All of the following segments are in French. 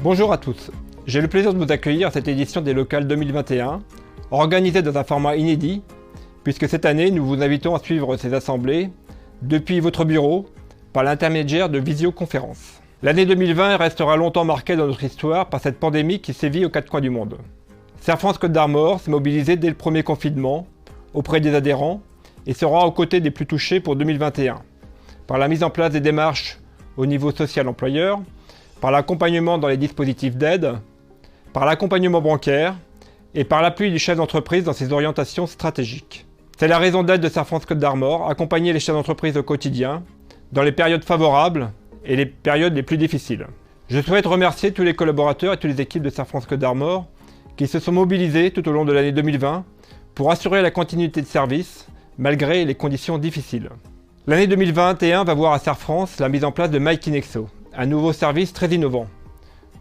Bonjour à tous, j'ai le plaisir de vous accueillir à cette édition des Locales 2021, organisée dans un format inédit, puisque cette année nous vous invitons à suivre ces assemblées depuis votre bureau par l'intermédiaire de visioconférences. L'année 2020 restera longtemps marquée dans notre histoire par cette pandémie qui sévit aux quatre coins du monde. Serre France Côte d'Armor s'est mobilisé dès le premier confinement auprès des adhérents et sera aux côtés des plus touchés pour 2021, par la mise en place des démarches au niveau social employeur, par l'accompagnement dans les dispositifs d'aide, par l'accompagnement bancaire et par l'appui du chef d'entreprise dans ses orientations stratégiques. C'est la raison d'être de Serre France Côte d'Armor, accompagner les chefs d'entreprise au quotidien, dans les périodes favorables et les périodes les plus difficiles. Je souhaite remercier tous les collaborateurs et toutes les équipes de Serre France Côte d'Armor qui se sont mobilisés tout au long de l'année 2020 pour assurer la continuité de service malgré les conditions difficiles. L'année 2021 va voir à Serre France la mise en place de MyKinexo, un nouveau service très innovant.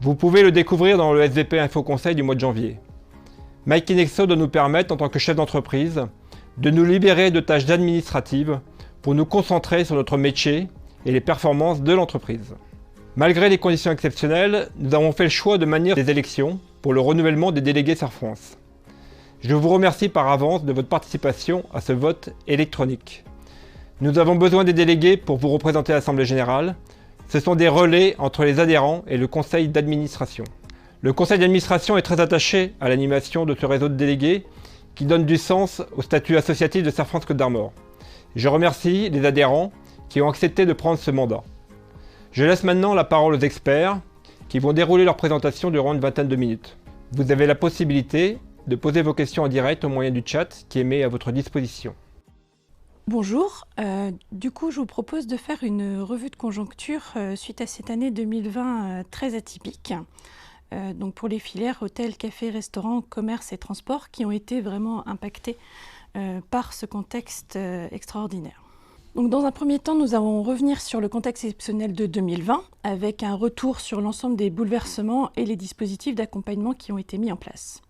Vous pouvez le découvrir dans le SVP Info Conseil du mois de janvier. MyKinexo doit nous permettre, en tant que chef d'entreprise, de nous libérer de tâches administratives pour nous concentrer sur notre métier et les performances de l'entreprise. Malgré les conditions exceptionnelles, nous avons fait le choix de maintenir des élections pour le renouvellement des délégués Serre France. Je vous remercie par avance de votre participation à ce vote électronique. Nous avons besoin des délégués pour vous représenter à l'Assemblée Générale. Ce sont des relais entre les adhérents et le conseil d'administration. Le conseil d'administration est très attaché à l'animation de ce réseau de délégués qui donne du sens au statut associatif de Serre France Côte d'Armor. Je remercie les adhérents qui ont accepté de prendre ce mandat. Je laisse maintenant la parole aux experts qui vont dérouler leur présentation durant une vingtaine de minutes. Vous avez la possibilité de poser vos questions en direct au moyen du chat qui est mis à votre disposition. Bonjour, du coup je vous propose de faire une revue de conjoncture suite à cette année 2020 très atypique. Donc pour les filières hôtels, cafés, restaurants, commerce et transports qui ont été vraiment impactés par ce contexte extraordinaire. Donc dans un premier temps, nous allons revenir sur le contexte exceptionnel de 2020 avec un retour sur l'ensemble des bouleversements et les dispositifs d'accompagnement qui ont été mis en place.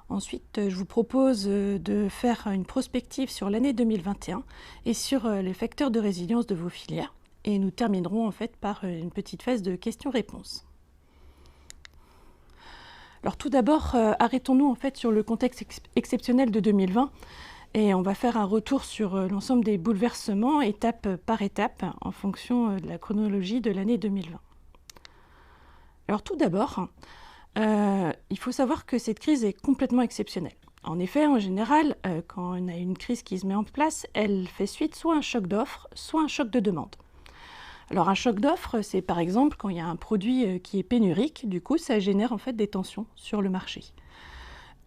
Ensuite, je vous propose de faire une prospective sur l'année 2021 et sur les facteurs de résilience de vos filières. Et nous terminerons en fait par une petite phase de questions-réponses. Alors tout d'abord, arrêtons-nous en fait sur le contexte exceptionnel de 2020 et on va faire un retour sur l'ensemble des bouleversements étape par étape en fonction de la chronologie de l'année 2020. Alors tout d'abord, il faut savoir que cette crise est complètement exceptionnelle. En effet, en général, quand on a une crise qui se met en place, elle fait suite soit à un choc d'offres, soit à un choc de demande. Alors un choc d'offres, c'est par exemple quand il y a un produit qui est pénurique, du coup ça génère en fait des tensions sur le marché.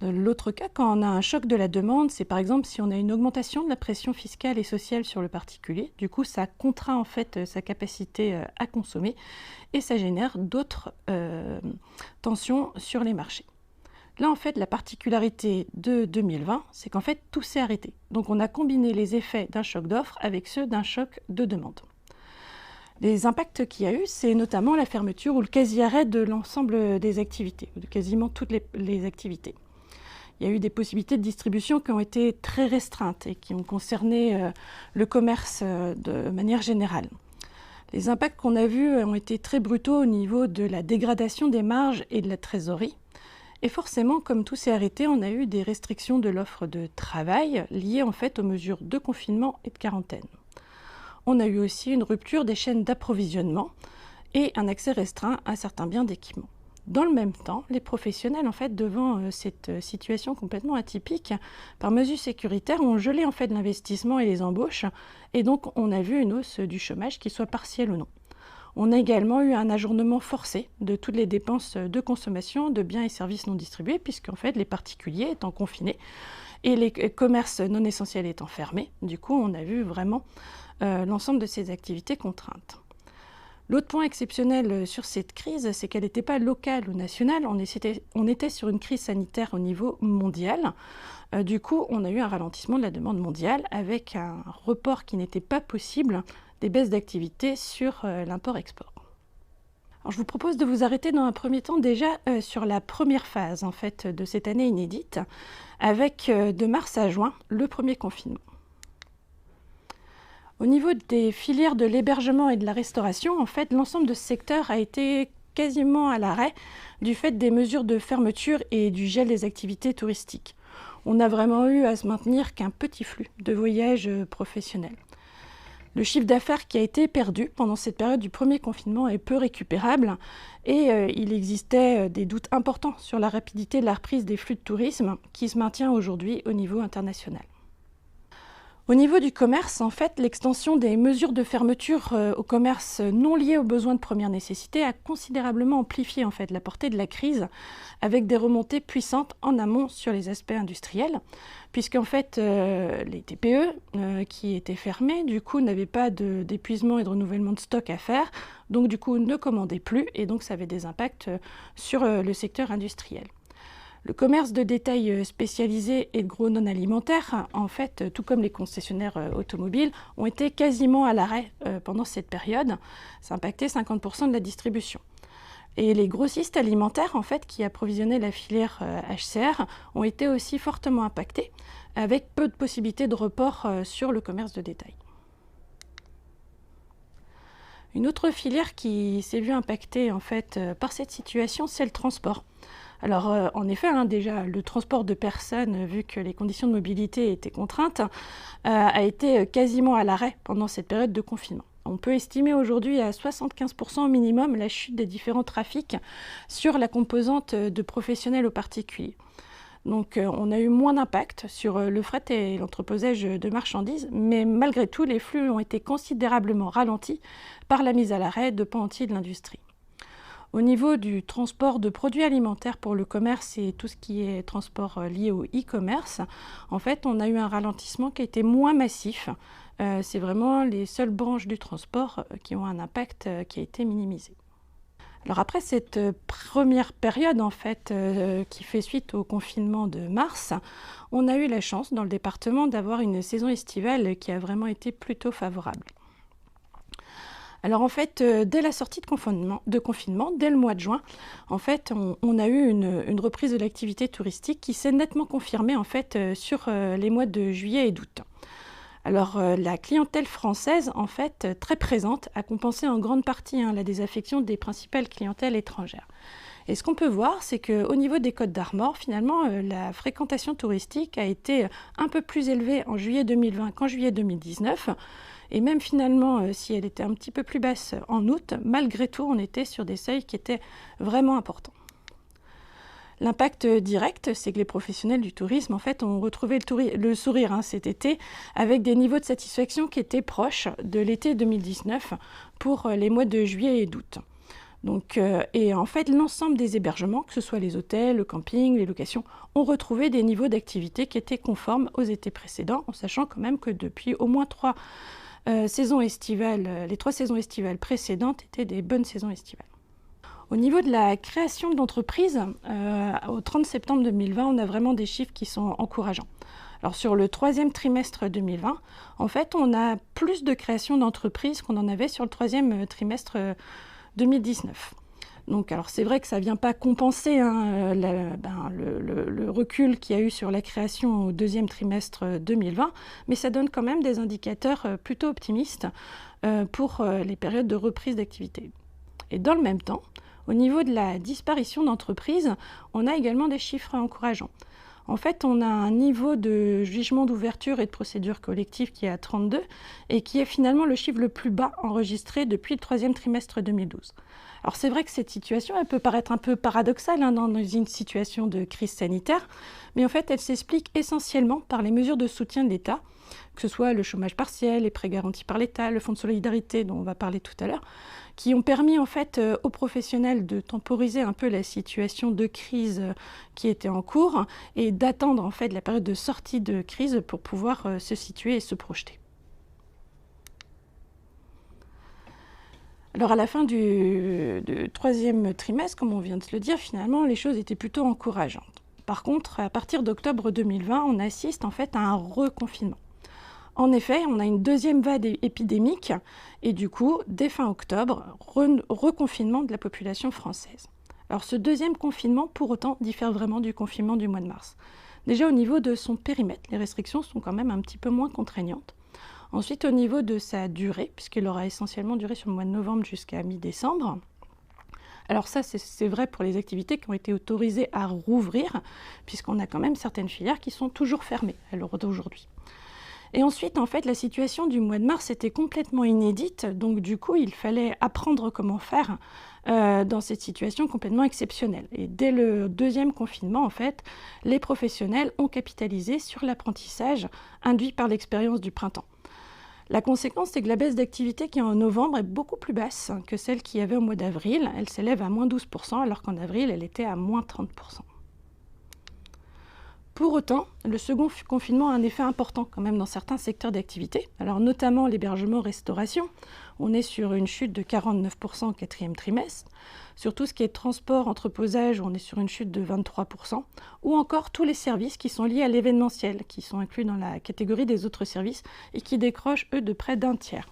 L'autre cas, quand on a un choc de la demande, c'est par exemple si on a une augmentation de la pression fiscale et sociale sur le particulier, du coup ça contraint en fait sa capacité à consommer et ça génère d'autres tensions sur les marchés. Là en fait la particularité de 2020, c'est qu'en fait tout s'est arrêté. Donc on a combiné les effets d'un choc d'offres avec ceux d'un choc de demande. Les impacts qu'il y a eu, c'est notamment la fermeture ou le quasi-arrêt de l'ensemble des activités, de quasiment toutes les activités. Il y a eu des possibilités de distribution qui ont été très restreintes et qui ont concerné le commerce de manière générale. Les impacts qu'on a vus ont été très brutaux au niveau de la dégradation des marges et de la trésorerie. Et forcément, comme tout s'est arrêté, on a eu des restrictions de l'offre de travail liées en fait aux mesures de confinement et de quarantaine. On a eu aussi une rupture des chaînes d'approvisionnement et un accès restreint à certains biens d'équipement. Dans le même temps, les professionnels, en fait, devant cette situation complètement atypique, par mesure sécuritaire, ont gelé en fait l'investissement et les embauches, et donc on a vu une hausse du chômage, qu'il soit partiel ou non. On a également eu un ajournement forcé de toutes les dépenses de consommation de biens et services non distribués, puisqu'en fait les particuliers étant confinés et les commerces non essentiels étant fermés, du coup on a vu vraiment l'ensemble de ces activités contraintes. L'autre point exceptionnel sur cette crise, c'est qu'elle n'était pas locale ou nationale, on était sur une crise sanitaire au niveau mondial. Du coup, on a eu un ralentissement de la demande mondiale avec un report qui n'était pas possible des baisses d'activité sur l'import-export. Alors, je vous propose de vous arrêter dans un premier temps déjà sur la première phase en fait, de cette année inédite, avec de mars à juin le premier confinement. Au niveau des filières de l'hébergement et de la restauration, en fait, l'ensemble de ce secteur a été quasiment à l'arrêt du fait des mesures de fermeture et du gel des activités touristiques. On a vraiment eu à se maintenir qu'un petit flux de voyages professionnels. Le chiffre d'affaires qui a été perdu pendant cette période du premier confinement est peu récupérable et il existait des doutes importants sur la rapidité de la reprise des flux de tourisme qui se maintient aujourd'hui au niveau international. Au niveau du commerce, en fait, l'extension des mesures de fermeture au commerce non liées aux besoins de première nécessité a considérablement amplifié en fait la portée de la crise, avec des remontées puissantes en amont sur les aspects industriels, puisqu'en fait les TPE qui étaient fermés, du coup, n'avaient pas d'épuisement et de renouvellement de stock à faire, donc du coup ne commandaient plus, et donc ça avait des impacts sur le secteur industriel. Le commerce de détail spécialisé et de gros non alimentaires, en fait, tout comme les concessionnaires automobiles, ont été quasiment à l'arrêt pendant cette période. Ça a impacté 50% de la distribution. Et les grossistes alimentaires, en fait, qui approvisionnaient la filière HCR, ont été aussi fortement impactés, avec peu de possibilités de report sur le commerce de détail. Une autre filière qui s'est vue impactée en fait, par cette situation, c'est le transport. Alors en effet, déjà le transport de personnes, vu que les conditions de mobilité étaient contraintes, a été quasiment à l'arrêt pendant cette période de confinement. On peut estimer aujourd'hui à 75% au minimum la chute des différents trafics sur la composante de professionnels aux particuliers. Donc on a eu moins d'impact sur le fret et l'entreposage de marchandises, mais malgré tout, les flux ont été considérablement ralentis par la mise à l'arrêt de pans entiers de l'industrie. Au niveau du transport de produits alimentaires pour le commerce et tout ce qui est transport lié au e-commerce, en fait, on a eu un ralentissement qui a été moins massif. C'est vraiment les seules branches du transport qui ont un impact qui a été minimisé. Alors après cette première période en fait, qui fait suite au confinement de mars, on a eu la chance dans le département d'avoir une saison estivale qui a vraiment été plutôt favorable. Alors en fait, dès la sortie de confinement, dès le mois de juin, en fait, on a eu une reprise de l'activité touristique qui s'est nettement confirmée en fait, sur les mois de juillet et d'août. Alors la clientèle française, en fait, très présente, a compensé en grande partie la désaffection des principales clientèles étrangères. Et ce qu'on peut voir, c'est qu'au niveau des Côtes d'Armor, finalement, la fréquentation touristique a été un peu plus élevée en juillet 2020 qu'en juillet 2019. Et même finalement, si elle était un petit peu plus basse en août, malgré tout, on était sur des seuils qui étaient vraiment importants. L'impact direct, c'est que les professionnels du tourisme, en fait, ont retrouvé le sourire cet été, avec des niveaux de satisfaction qui étaient proches de l'été 2019 pour les mois de juillet et d'août. Donc, et en fait, l'ensemble des hébergements, que ce soit les hôtels, le camping, les locations, ont retrouvé des niveaux d'activité qui étaient conformes aux étés précédents, en sachant quand même que depuis au moins saisons estivales, les 3 saisons estivales précédentes étaient des bonnes saisons estivales. Au niveau de la création d'entreprises, au 30 septembre 2020, on a vraiment des chiffres qui sont encourageants. Alors sur le 3e trimestre 2020, en fait, on a plus de création d'entreprises qu'on en avait sur le 3e trimestre 2019. Donc, alors c'est vrai que ça ne vient pas compenser le recul qu'il y a eu sur la création au 2e trimestre 2020, mais ça donne quand même des indicateurs plutôt optimistes pour les périodes de reprise d'activité. Et dans le même temps, au niveau de la disparition d'entreprises, on a également des chiffres encourageants. En fait, on a un niveau de jugement d'ouverture et de procédure collective qui est à 32 et qui est finalement le chiffre le plus bas enregistré depuis le 3e trimestre 2012. Alors c'est vrai que cette situation, elle peut paraître un peu paradoxale dans une situation de crise sanitaire, mais en fait, elle s'explique essentiellement par les mesures de soutien de l'État, que ce soit le chômage partiel, les prêts garantis par l'État, le fonds de solidarité dont on va parler tout à l'heure, qui ont permis en fait aux professionnels de temporiser un peu la situation de crise qui était en cours et d'attendre en fait la période de sortie de crise pour pouvoir se situer et se projeter. Alors à la fin du 3e trimestre, comme on vient de se le dire, finalement les choses étaient plutôt encourageantes. Par contre, à partir d'octobre 2020, on assiste en fait à un reconfinement. En effet, on a une 2e vague épidémique et du coup, dès fin octobre, reconfinement de la population française. Alors ce 2e confinement, pour autant, diffère vraiment du confinement du mois de mars. Déjà au niveau de son périmètre, les restrictions sont quand même un petit peu moins contraignantes. Ensuite, au niveau de sa durée, puisqu'il aura essentiellement duré sur le mois de novembre jusqu'à mi-décembre, Alors ça, c'est vrai pour les activités qui ont été autorisées à rouvrir, puisqu'on a quand même certaines filières qui sont toujours fermées à l'heure d'aujourd'hui. Et ensuite, en fait, la situation du mois de mars était complètement inédite, donc du coup, il fallait apprendre comment faire dans cette situation complètement exceptionnelle. Et dès le deuxième confinement, en fait, les professionnels ont capitalisé sur l'apprentissage induit par l'expérience du printemps. La conséquence, c'est que la baisse d'activité qui est en novembre est beaucoup plus basse que celle qu'il y avait au mois d'avril. Elle s'élève à moins 12%, alors qu'en avril, elle était à moins 30%. Pour autant, le second confinement a un effet important quand même dans certains secteurs d'activité, alors notamment l'hébergement-restauration. On est sur une chute de 49% au quatrième trimestre. Sur tout ce qui est transport, entreposage, on est sur une chute de 23%. Ou encore tous les services qui sont liés à l'événementiel, qui sont inclus dans la catégorie des autres services et qui décrochent, eux, de près d'un tiers.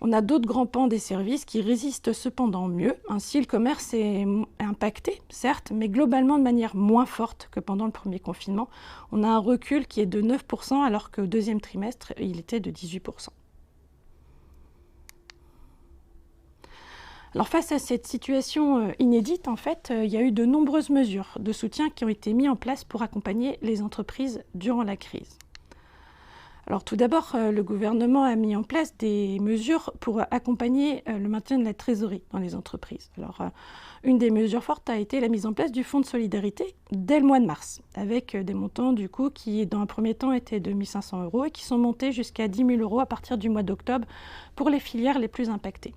On a d'autres grands pans des services qui résistent cependant mieux. Ainsi, le commerce est impacté, certes, mais globalement de manière moins forte que pendant le premier confinement. On a un recul qui est de 9%, alors qu'au deuxième trimestre, il était de 18%. Alors face à cette situation inédite, en fait, il y a eu de nombreuses mesures de soutien qui ont été mises en place pour accompagner les entreprises durant la crise. Alors tout d'abord, le gouvernement a mis en place des mesures pour accompagner le maintien de la trésorerie dans les entreprises. Alors une des mesures fortes a été la mise en place du fonds de solidarité dès le mois de mars, avec des montants du coup qui dans un premier temps étaient de 1 500 € et qui sont montés jusqu'à 10 000 € à partir du mois d'octobre pour les filières les plus impactées.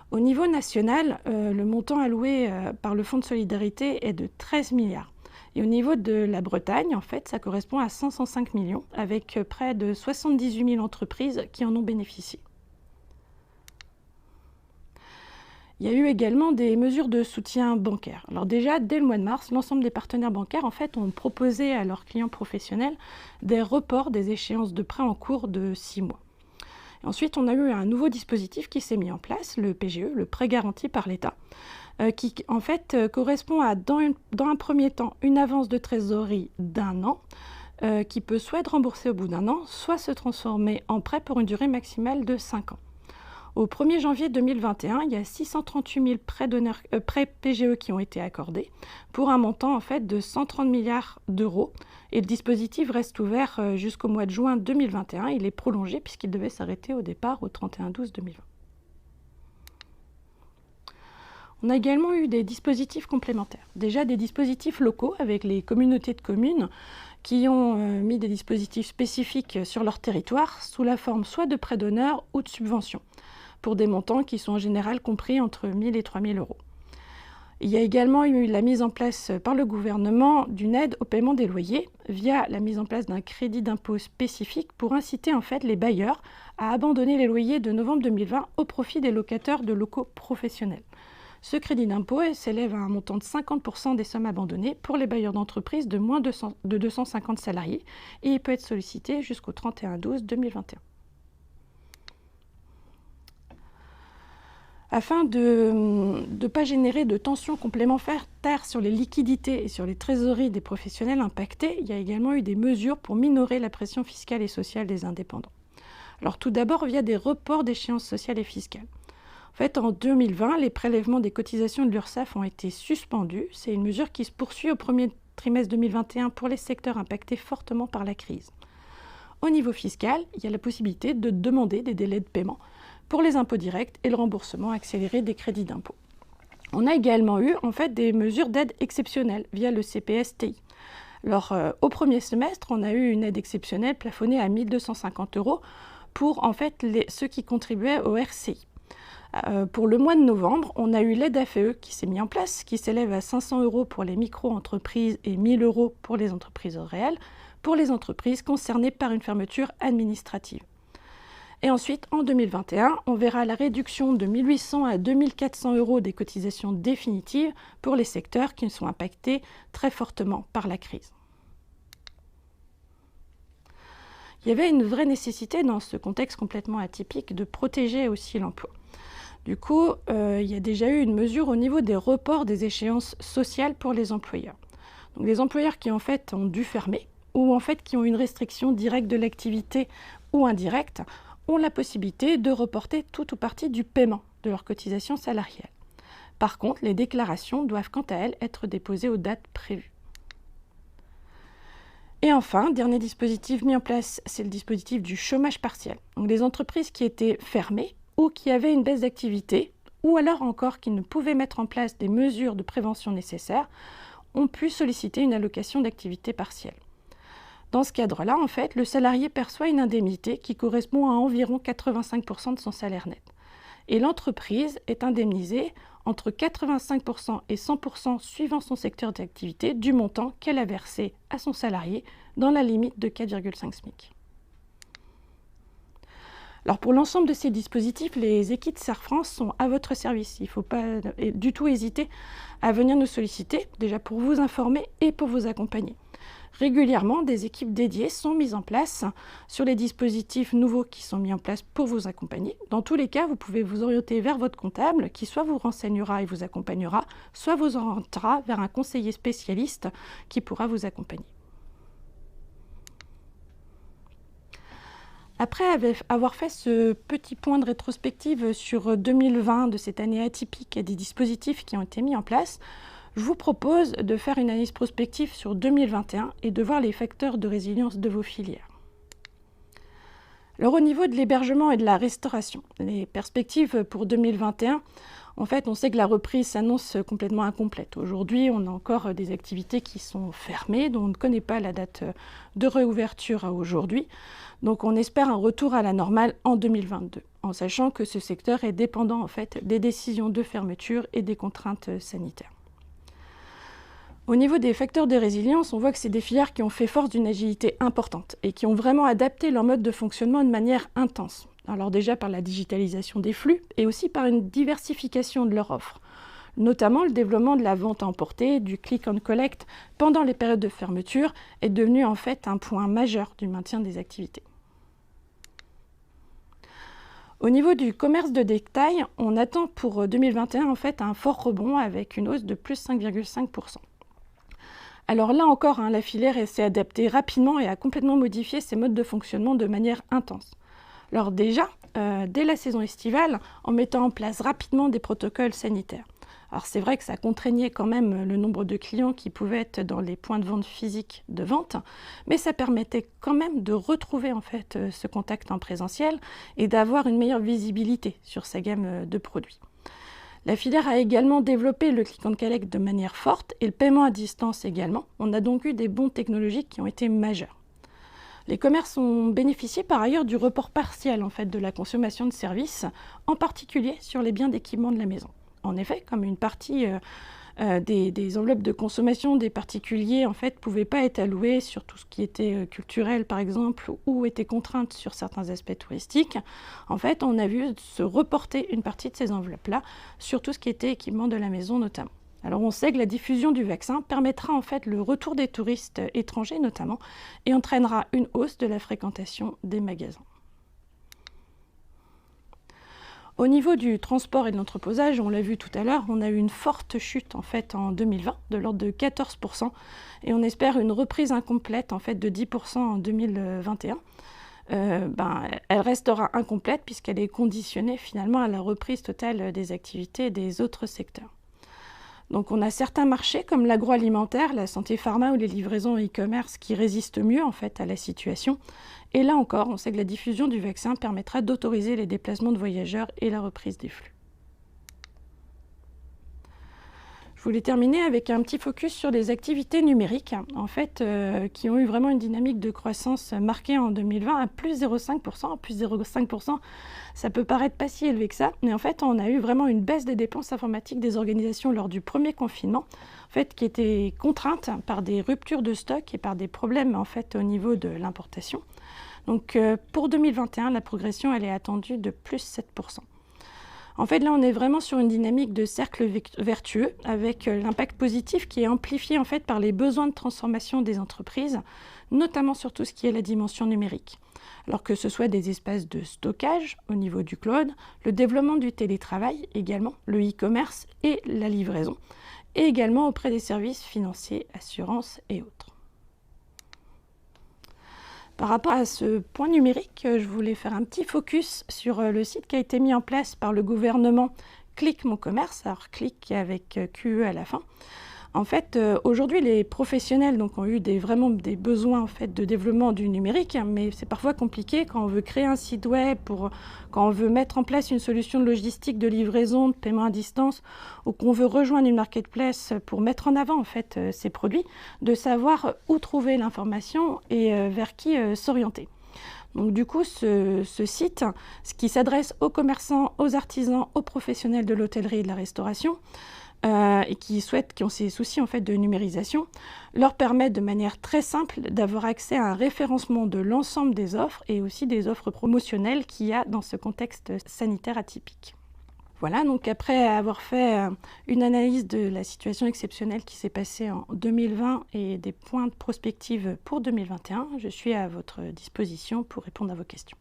Au niveau national, le montant alloué par le fonds de solidarité est de 13 milliards. Et au niveau de la Bretagne, en fait, ça correspond à 505 millions, avec près de 78 000 entreprises qui en ont bénéficié. Il y a eu également des mesures de soutien bancaire. Alors déjà, dès le mois de mars, l'ensemble des partenaires bancaires, en fait, ont proposé à leurs clients professionnels des reports des échéances de prêts en cours de 6 mois. Et ensuite, on a eu un nouveau dispositif qui s'est mis en place, le PGE, le prêt garanti par l'État, qui en fait correspond à, dans un premier temps, une avance de trésorerie d'1 an, qui peut soit être remboursée au bout d'1 an, soit se transformer en prêt pour une durée maximale de 5 ans. Au 1er janvier 2021, il y a 638 000 prêts PGE qui ont été accordés pour un montant en fait de 130 milliards d'euros. Et le dispositif reste ouvert jusqu'au mois de juin 2021. Il est prolongé puisqu'il devait s'arrêter au départ au 31/12/2020. On a également eu des dispositifs complémentaires. Déjà des dispositifs locaux avec les communautés de communes qui ont mis des dispositifs spécifiques sur leur territoire sous la forme soit de prêts d'honneur ou de subventions, pour des montants qui sont en général compris entre 1 000 et 3 000 €. Il y a également eu la mise en place par le gouvernement d'une aide au paiement des loyers via la mise en place d'un crédit d'impôt spécifique pour inciter en fait les bailleurs à abandonner les loyers de novembre 2020 au profit des locataires de locaux professionnels. Ce crédit d'impôt s'élève à un montant de 50% des sommes abandonnées pour les bailleurs d'entreprise de moins de 250 salariés et il peut être sollicité jusqu'au 31/12/2021. Afin de ne pas générer de tensions complémentaires sur les liquidités et sur les trésoreries des professionnels impactés, il y a également eu des mesures pour minorer la pression fiscale et sociale des indépendants. Alors tout d'abord via des reports d'échéances sociales et fiscales. En fait, en 2020, les prélèvements des cotisations de l'URSSAF ont été suspendus. C'est une mesure qui se poursuit au premier trimestre 2021 pour les secteurs impactés fortement par la crise. Au niveau fiscal, il y a la possibilité de demander des délais de paiement pour les impôts directs et le remboursement accéléré des crédits d'impôt. On a également eu en fait des mesures d'aide exceptionnelles via le CPS-TI. Alors, au premier semestre, on a eu une aide exceptionnelle plafonnée à 1 250 € pour en fait ceux qui contribuaient au RCI. Pour le mois de novembre, on a eu l'aide AFE qui s'est mise en place, qui s'élève à 500 € pour les micro-entreprises et 1 000 € pour les entreprises réelles, pour les entreprises concernées par une fermeture administrative. Et ensuite, en 2021, on verra la réduction de 1 800 à 2 400 € des cotisations définitives pour les secteurs qui sont impactés très fortement par la crise. Il y avait une vraie nécessité dans ce contexte complètement atypique de protéger aussi l'emploi. Du coup, il y a déjà eu une mesure au niveau des reports des échéances sociales pour les employeurs. Donc, les employeurs qui en fait ont dû fermer ou en fait qui ont une restriction directe de l'activité ou indirecte ont la possibilité de reporter tout ou partie du paiement de leur cotisation salariale. Par contre, les déclarations doivent quant à elles être déposées aux dates prévues. Et enfin, dernier dispositif mis en place, c'est le dispositif du chômage partiel. Donc les entreprises qui étaient fermées ou qui avaient une baisse d'activité, ou alors encore qui ne pouvaient mettre en place des mesures de prévention nécessaires, ont pu solliciter une allocation d'activité partielle. Dans ce cadre-là, en fait, le salarié perçoit une indemnité qui correspond à environ 85% de son salaire net. Et l'entreprise est indemnisée entre 85% et 100% suivant son secteur d'activité du montant qu'elle a versé à son salarié dans la limite de 4,5 SMIC. Alors pour l'ensemble de ces dispositifs, les équipes SER France sont à votre service. Il ne faut pas du tout hésiter à venir nous solliciter, déjà pour vous informer et pour vous accompagner. Régulièrement, des équipes dédiées sont mises en place sur les dispositifs nouveaux qui sont mis en place pour vous accompagner. Dans tous les cas, vous pouvez vous orienter vers votre comptable qui soit vous renseignera et vous accompagnera, soit vous orientera vers un conseiller spécialiste qui pourra vous accompagner. Après avoir fait ce petit point de rétrospective sur 2020 de cette année atypique et des dispositifs qui ont été mis en place, je vous propose de faire une analyse prospective sur 2021 et de voir les facteurs de résilience de vos filières. Alors au niveau de l'hébergement et de la restauration, les perspectives pour 2021, en fait on sait que la reprise s'annonce complètement incomplète. Aujourd'hui on a encore des activités qui sont fermées, dont on ne connaît pas la date de réouverture à aujourd'hui. Donc on espère un retour à la normale en 2022, en sachant que ce secteur est dépendant en fait des décisions de fermeture et des contraintes sanitaires. Au niveau des facteurs de résilience, on voit que c'est des filières qui ont fait force d'une agilité importante et qui ont vraiment adapté leur mode de fonctionnement de manière intense. Alors déjà par la digitalisation des flux et aussi par une diversification de leur offre. Notamment le développement de la vente à emporter, du click and collect pendant les périodes de fermeture est devenu en fait un point majeur du maintien des activités. Au niveau du commerce de détail, on attend pour 2021 en fait un fort rebond avec une hausse de plus 5,5%. Alors là encore, la filière s'est adaptée rapidement et a complètement modifié ses modes de fonctionnement de manière intense. Alors déjà, dès la saison estivale, en mettant en place rapidement des protocoles sanitaires. Alors c'est vrai que ça contraignait quand même le nombre de clients qui pouvaient être dans les points de vente physiques de vente, mais ça permettait quand même de retrouver en fait ce contact en présentiel et d'avoir une meilleure visibilité sur sa gamme de produits. La filière a également développé le click and collect de manière forte et le paiement à distance également. On a donc eu des bons technologiques qui ont été majeurs. Les commerces ont bénéficié par ailleurs du report partiel en fait, de la consommation de services, en particulier sur les biens d'équipement de la maison. En effet, comme une partie des enveloppes de consommation des particuliers en fait, ne pouvaient pas être allouées sur tout ce qui était culturel par exemple, ou étaient contraintes sur certains aspects touristiques, en fait, on a vu se reporter une partie de ces enveloppes-là sur tout ce qui était équipement de la maison notamment. Alors on sait que la diffusion du vaccin permettra en fait le retour des touristes étrangers notamment et entraînera une hausse de la fréquentation des magasins. Au niveau du transport et de l'entreposage, on l'a vu tout à l'heure, on a eu une forte chute en fait en 2020 de l'ordre de 14% et on espère une reprise incomplète en fait de 10% en 2021. Elle restera incomplète puisqu'elle est conditionnée finalement à la reprise totale des activités des autres secteurs. Donc on a certains marchés comme l'agroalimentaire, la santé pharma ou les livraisons e-commerce qui résistent mieux en fait à la situation. Et là encore, on sait que la diffusion du vaccin permettra d'autoriser les déplacements de voyageurs et la reprise des flux. Je voulais terminer avec un petit focus sur les activités numériques, en fait, qui ont eu vraiment une dynamique de croissance marquée en 2020 à plus 0,5%. Plus 0,5%, ça peut paraître pas si élevé que ça, mais en fait, on a eu vraiment une baisse des dépenses informatiques des organisations lors du premier confinement, en fait, qui étaient contraintes par des ruptures de stock et par des problèmes en fait, au niveau de l'importation. Donc, pour 2021, la progression elle est attendue de plus 7%. En fait, là, on est vraiment sur une dynamique de cercle vertueux avec l'impact positif qui est amplifié en fait par les besoins de transformation des entreprises, notamment sur tout ce qui est la dimension numérique. Alors que ce soit des espaces de stockage au niveau du cloud, le développement du télétravail également, le e-commerce et la livraison, et également auprès des services financiers, assurances et autres. Par rapport à ce point numérique, je voulais faire un petit focus sur le site qui a été mis en place par le gouvernement Click Mon Commerce, alors Click avec QE à la fin. En fait, aujourd'hui, les professionnels donc, ont eu vraiment des besoins en fait, de développement du numérique, mais c'est parfois compliqué quand on veut créer un site web, quand on veut mettre en place une solution de logistique, de livraison, de paiement à distance, ou qu'on veut rejoindre une marketplace pour mettre en avant en fait, ces produits, de savoir où trouver l'information et vers qui s'orienter. Donc du coup, ce site, ce qui s'adresse aux commerçants, aux artisans, aux professionnels de l'hôtellerie et de la restauration, et qui ont ces soucis en fait, de numérisation, leur permettent de manière très simple d'avoir accès à un référencement de l'ensemble des offres et aussi des offres promotionnelles qu'il y a dans ce contexte sanitaire atypique. Voilà, donc après avoir fait une analyse de la situation exceptionnelle qui s'est passée en 2020 et des points de prospective pour 2021, je suis à votre disposition pour répondre à vos questions.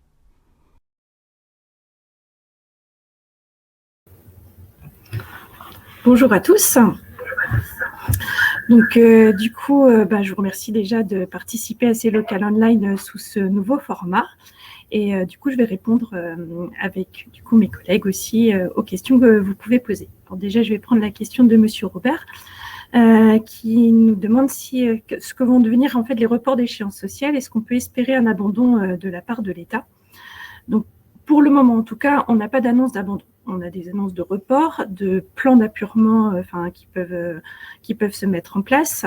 Bonjour à tous. Donc, du coup, je vous remercie déjà de participer à ces locales online sous ce nouveau format. Et du coup, je vais répondre avec du coup, mes collègues aussi aux questions que vous pouvez poser. Alors, déjà, je vais prendre la question de Monsieur Robert qui nous demande ce que vont devenir en fait les reports d'échéances sociales. Est-ce qu'on peut espérer un abandon de la part de l'État? Donc, pour le moment, en tout cas, on n'a pas d'annonce d'abandon. On a des annonces de report, de plans d'apurement qui peuvent se mettre en place.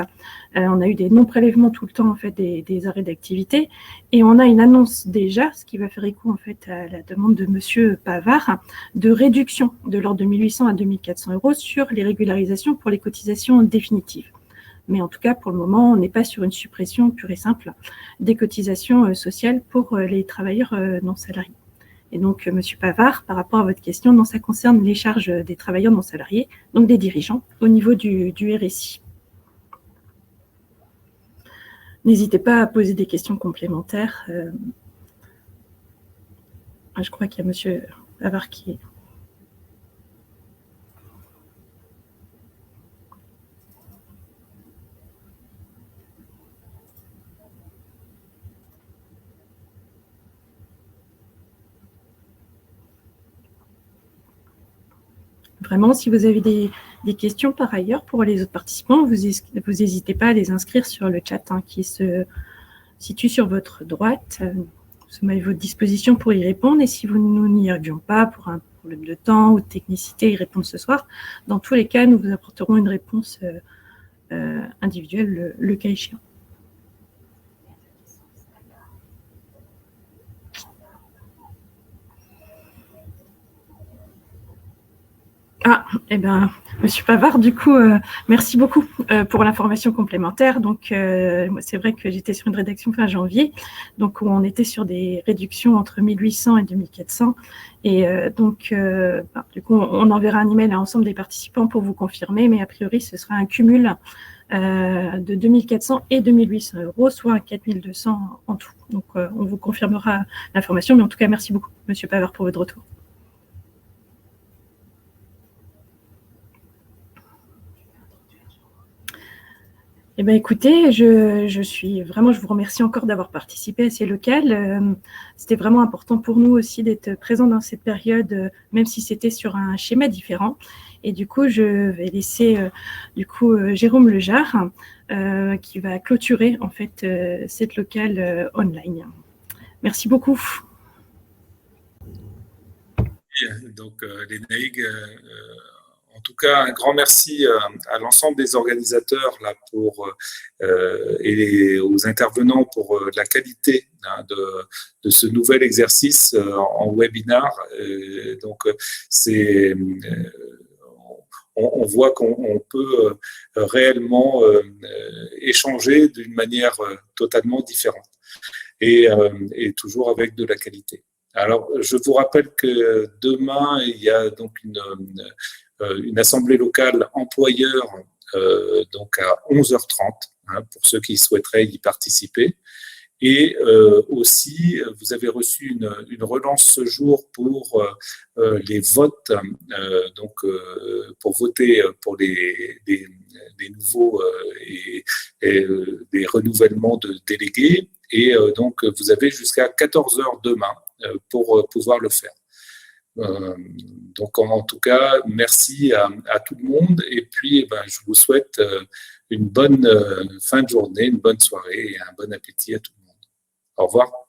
On a eu des non-prélèvements tout le temps, en fait, des arrêts d'activité. Et on a une annonce déjà, ce qui va faire écho, en fait, à la demande de Monsieur Pavard, de réduction de l'ordre de 1 800 à 2 400 € sur les régularisations pour les cotisations définitives. Mais en tout cas, pour le moment, on n'est pas sur une suppression pure et simple des cotisations sociales pour les travailleurs non salariés. Et donc, Monsieur Pavard, par rapport à votre question, non, ça concerne les charges des travailleurs non salariés, donc des dirigeants, au niveau du RSI. N'hésitez pas à poser des questions complémentaires. Je crois qu'il y a Monsieur Pavard qui est... Vraiment, si vous avez des questions par ailleurs pour les autres participants, vous n'hésitez pas à les inscrire sur le chat qui se situe sur votre droite. Nous sommes à votre disposition pour y répondre. Et si nous n'y arrivions pas pour un problème de temps ou de technicité, y répondre ce soir, dans tous les cas, nous vous apporterons une réponse individuelle le cas échéant. Ah, eh bien, Monsieur Pavard, du coup, merci beaucoup pour l'information complémentaire. Donc, c'est vrai que j'étais sur une rédaction fin janvier, donc où on était sur des réductions entre 1 800 et 2 400. Et donc, du coup, on enverra un email à l'ensemble des participants pour vous confirmer, mais a priori, ce sera un cumul de 2 400 et 2 800 €, soit 4 200 en tout. Donc, on vous confirmera l'information, mais en tout cas, merci beaucoup, Monsieur Pavard, pour votre retour. Eh bien, écoutez, je vous remercie encore d'avoir participé à ces locales. C'était vraiment important pour nous aussi d'être présents dans cette période, même si c'était sur un schéma différent. Et du coup, je vais laisser Jérôme Lejar qui va clôturer en fait cette locale online. Merci beaucoup. Donc, les NAIG, en tout cas, un grand merci à l'ensemble des organisateurs là, et aux intervenants pour la qualité de ce nouvel exercice en webinar. Donc, on voit qu'on peut réellement échanger d'une manière totalement différente et toujours avec de la qualité. Alors, je vous rappelle que demain, il y a donc une assemblée locale employeur donc à 11h30 pour ceux qui souhaiteraient y participer. Et aussi, vous avez reçu une relance ce jour pour les votes, donc pour voter pour des nouveaux et des renouvellements de délégués. Et donc, vous avez jusqu'à 14h demain pour pouvoir le faire. Donc, en tout cas, merci à tout le monde. Et puis, je vous souhaite une bonne fin de journée, une bonne soirée et un bon appétit à tout le monde. Au revoir.